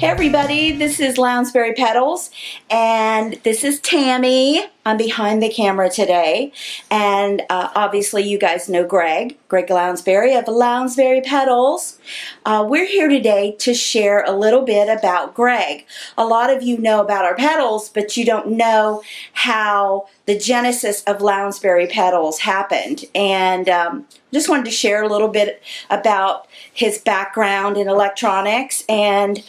Hey everybody, this is Lounsberry Pedals, and this is Tammy. I'm behind the camera today, and obviously you guys know Greg Lounsberry of Lounsberry Pedals. We're here today to share a little bit about Greg. A lot of you know about our pedals, but you don't know how the genesis of Lounsberry Pedals happened, and just wanted to share a little bit about his background in electronics and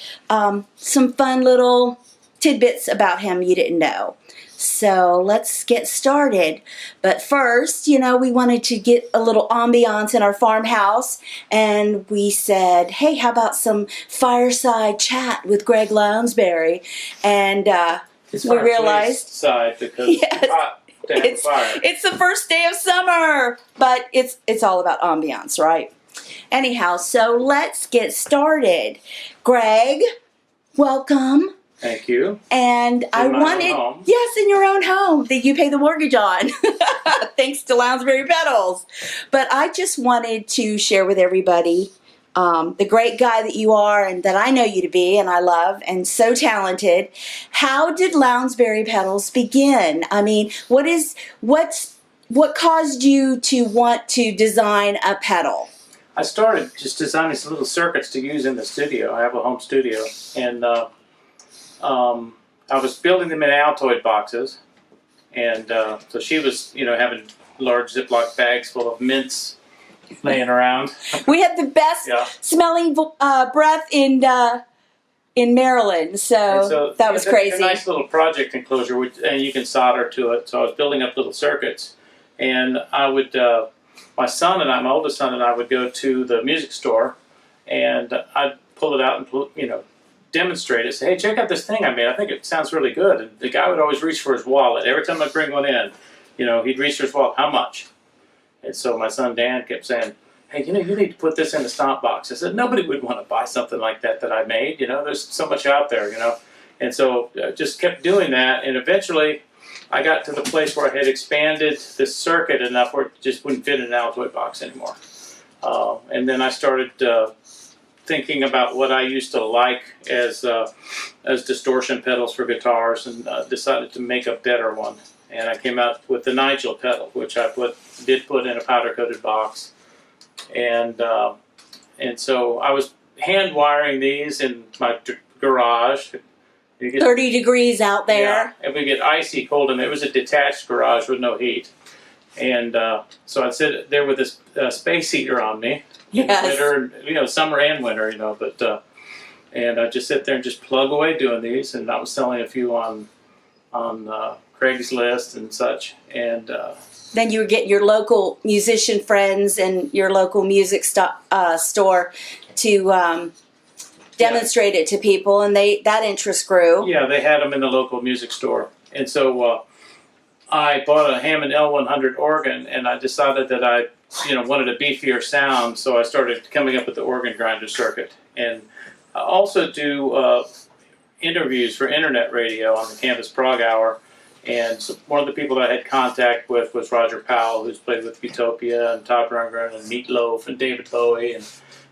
some fun little tidbits about him you didn't know. So let's get started. But first, we wanted to get a little ambiance in our farmhouse, and we said, hey, how about some fireside chat with Greg Lounsberry? And we realized side because it's hot to have a fire. It's the first day of summer, but it's all about ambiance, right? Anyhow, so let's get started. Greg, welcome. Thank you. And I wanted, yes, in your own home that you pay the mortgage on, thanks to Lounsberry Pedals. But I just wanted to share with everybody the great guy that you are and that I know you to be and I love and so talented. How did Lounsberry Pedals begin? I mean, what caused you to want to design a pedal? I started just designing some little circuits to use in the studio. I have a home studio, and I was building them in Altoid boxes, and so she was, having large Ziploc bags full of mints laying around. We had the best smelling breath in Maryland, so that was crazy. A nice little project enclosure, and you can solder to it. So I was building up little circuits, and I would, my oldest son and I would go to the music store, and I'd pull it out and demonstrate it. Say, hey, check out this thing I made. I think it sounds really good. And the guy would always reach for his wallet every time I'd bring one in. He'd reach for his wallet. How much? And so my son Dan kept saying, hey, you need to put this in the stomp box. I said, nobody would want to buy something like that I made. There's so much out there, And so I just kept doing that. And eventually I got to the place where I had expanded this circuit enough where it just wouldn't fit in an Altoid box anymore. And then I started thinking about what I used to like as distortion pedals for guitars, and decided to make a better one. And I came out with the Nigel pedal, which I did put in a powder-coated box. And so I was hand wiring these in my garage. 30 degrees out there. Yeah, and we get icy cold, and it was a detached garage with no heat. And so I'd sit there with this space heater on me. Yes. Winter, summer and winter, and I'd just sit there and just plug away doing these. And I was selling a few on Craigslist and such. And then you would get your local musician friends and your local music store to demonstrate it to people, and that interest grew. Yeah, they had them in the local music store. And so I bought a Hammond L100 organ, and I decided that I wanted a beefier sound, so I started coming up with the organ grinder circuit. And I also do interviews for internet radio on the Campus Prog Hour. And so one of the people that I had contact with was Roger Powell, who's played with Utopia and Todd Rundgren and Meatloaf and David Bowie.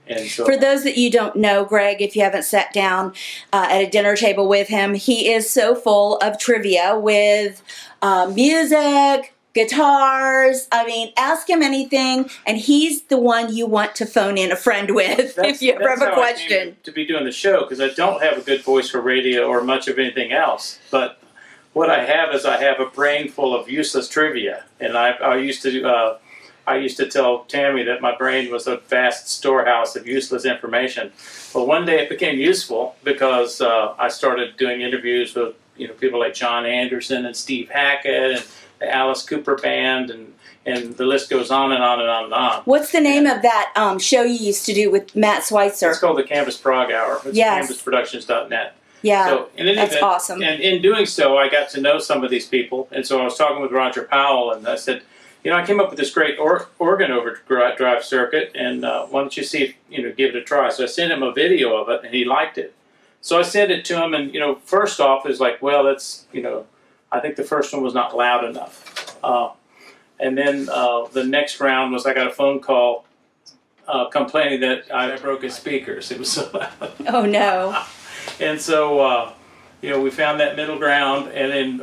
And so, for those that you don't know, Greg, if you haven't sat down at a dinner table with him, he is so full of trivia with music, guitars. I mean, ask him anything, and he's the one you want to phone in a friend with if you ever have a question. I came to be doing the show, because I don't have a good voice for radio or much of anything else. But what I have is I have a brain full of useless trivia, and I used to tell Tammy that my brain was a vast storehouse of useless information. Well, one day it became useful because I started doing interviews with people like John Anderson and Steve Hackett and the Alice Cooper Band, and the list goes on and on and on and on. What's the name of that show you used to do with Matt Schweitzer? It's called the Campus Prog Hour. It's campusproductions.net. Yeah, so that's awesome. And in doing so, I got to know some of these people. And so I was talking with Roger Powell, and I said, I came up with this great organ overdrive circuit, and why don't you see if, give it a try. So I sent him a video of it, and he liked it. So I sent it to him, and, first off, it was like, well, that's, I think the first one was not loud enough. And then the next round was I got a phone call complaining that I broke his speakers. It was so loud. Oh, no. And so, we found that middle ground, and then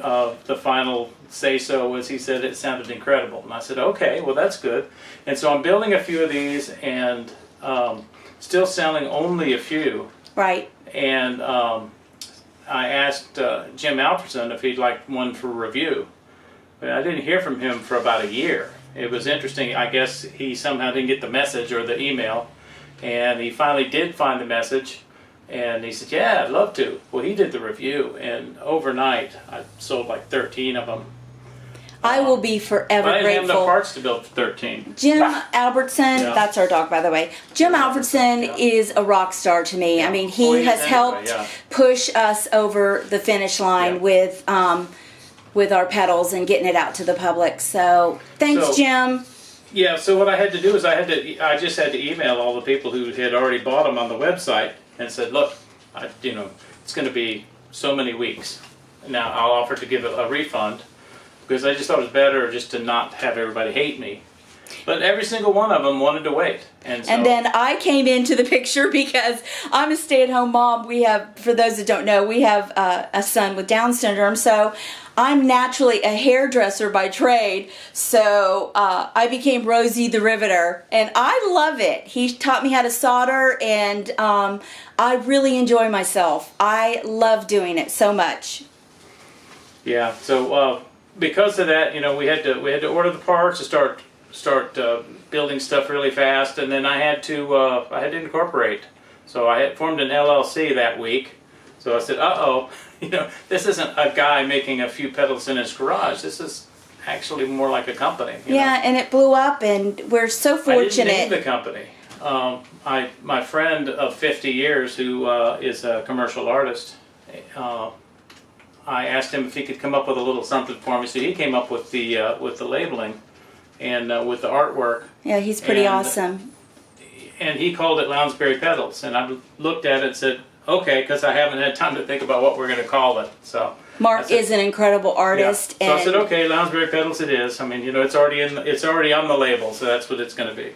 the final say-so was he said it sounded incredible. And I said, okay, well, that's good. And so I'm building a few of these and still selling only a few. Right. And I asked Jim Alfredson if he'd like one for review. But I didn't hear from him for about a year. It was interesting. I guess he somehow didn't get the message or the email. And he finally did find the message. And he said, yeah, I'd love to. Well, he did the review. And overnight, I sold like 13 of them. I will be forever I didn't grateful. have enough parts to build 13. Jim Albertson, Yeah. that's our dog, by the way. Jim Albertson Yeah. is a rock star to me. I mean, Oh, he he has is anyway, helped yeah. push us over the finish line with our pedals and getting it out to the public. So thanks, So- Jim. Yeah, so what I had to do is I just had to email all the people who had already bought them on the website and said, look, it's going to be so many weeks. Now I'll offer to give a refund because I just thought it was better just to not have everybody hate me. But every single one of them wanted to wait. And then I came into the picture because I'm a stay-at-home mom. We have, for those that don't know, we have a son with Down syndrome. So I'm naturally a hairdresser by trade. So I became Rosie the Riveter. And I love it. He taught me how to solder, and I really enjoy myself. I love doing it so much. Yeah, so because of that, we had to order the parts to start building stuff really fast, and then I had to incorporate. So I had formed an LLC that week. So I said, this isn't a guy making a few pedals in his garage. This is actually more like a company. Yeah, and it blew up, and we're so fortunate. I didn't name the company. My friend of 50 years, who is a commercial artist, I asked him if he could come up with a little something for me. So he came up with the labeling and with the artwork. Yeah, he's pretty awesome. And he called it Lounsberry Pedals. And I looked at it and said, okay, because I haven't had time to think about what we're going to call it. So Mark is an incredible artist. Yeah. So I said, okay, Lounsberry Pedals it is. I mean, it's already on the label, so that's what it's going to be.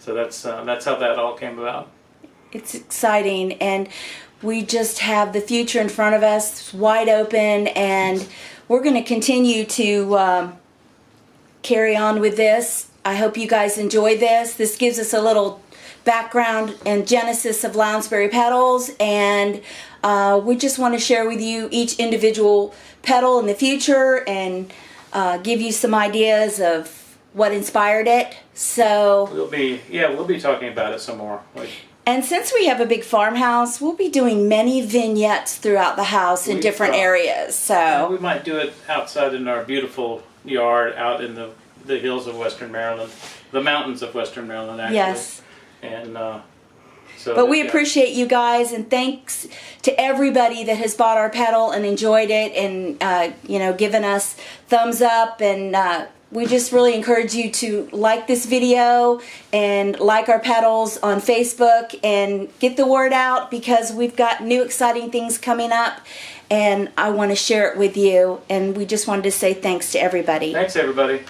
So that's how that all came about. It's exciting, and we just have the future in front of us, wide open, and we're going to continue to carry on with this. I hope you guys enjoy this. This gives us a little background and genesis of Lounsberry Pedals, and we just want to share with you each individual pedal in the future and give you some ideas of what inspired it. So we'll be talking about it some more. And since we have a big farmhouse, we'll be doing many vignettes throughout the house in different areas. So we might do it outside in our beautiful yard out in the hills of Western Maryland, the mountains of Western Maryland, actually. Yes. And but we appreciate you guys, and thanks to everybody that has bought our pedal and enjoyed it, and given us thumbs up, and we just really encourage you to like this video and like our pedals on Facebook and get the word out, because we've got new exciting things coming up, and I want to share it with you, and we just wanted to say thanks to everybody. Thanks, everybody.